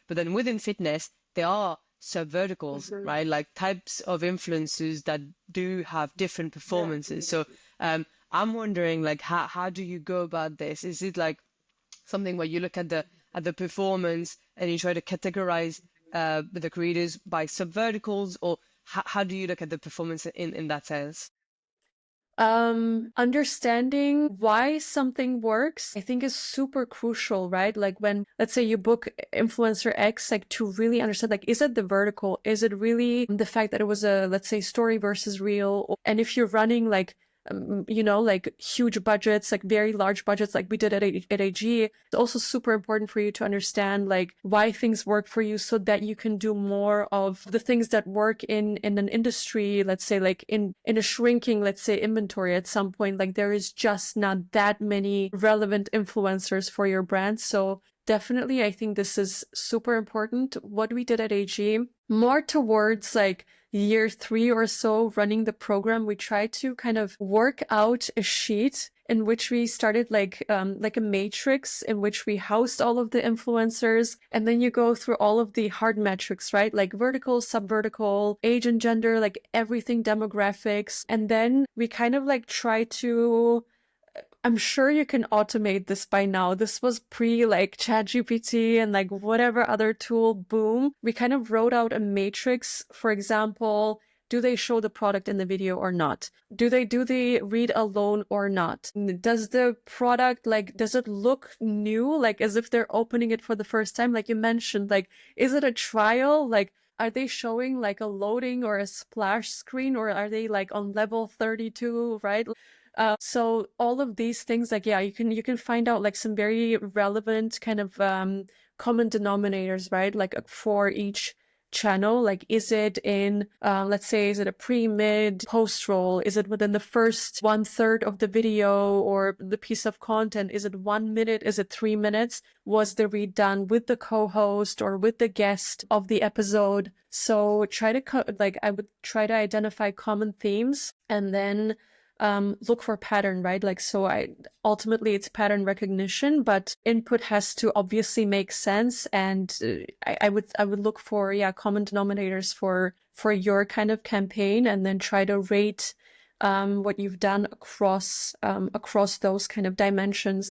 But then within fitness, there are sub-verticals, right? Like types of influencers that do have different performances. So I'm wondering, like, how do you go about this? Is it like something where you look at the performance and you try to categorize the creators by sub-verticals, or how do you look at the performance in that sense? Understanding why something works, I think is super crucial, right? Like when, let's say you book influencer X, like to really understand, like, is it the vertical? Is it really the fact that it was a, let's say, story versus reel? And if you're running like, like huge budgets, like very large budgets, like we did at AG, it's also super important for you to understand like why things work for you so that you can do more of the things that work in an industry, let's say like in a shrinking, let's say, inventory at some point, like there is just not that many relevant influencers for your brand. So definitely, I think this is super important. What we did at AG, more towards like year 3 or so running the program, we tried to kind of work out a sheet in which we started like a matrix in which we housed all of the influencers, and then you go through all of the hard metrics, right? Like vertical, subvertical, age and gender, like everything, demographics, and then we kind of like try to, I'm sure you can automate this by now. This was pre like ChatGPT and like whatever other tool boom. We kind of wrote out a matrix. For example, do they show the product in the video or not? Do they read alone or not? Does the product, like, does it look new? Like as if they're opening it for the first time? Like you mentioned, like, is it a trial? Like, are they showing like a loading or a splash screen, or are they like on level 32, right? So all of these things, like, yeah, you can find out like some very relevant kind of common denominators, right? Like for each channel, like is it in let's say, is it a pre, mid, post roll? Is it within the first 1/3 of the video or the piece of content? Is it 1 minute? Is it 3 minutes? Was the read done with the co-host or with the guest of the episode? So try to like, I would try to identify common themes and then look for pattern, right? Like, so ultimately it's pattern recognition, but input has to obviously make sense. And I would look for, yeah, common denominators for your kind of campaign, and then try to rate what you've done across those kind of dimensions.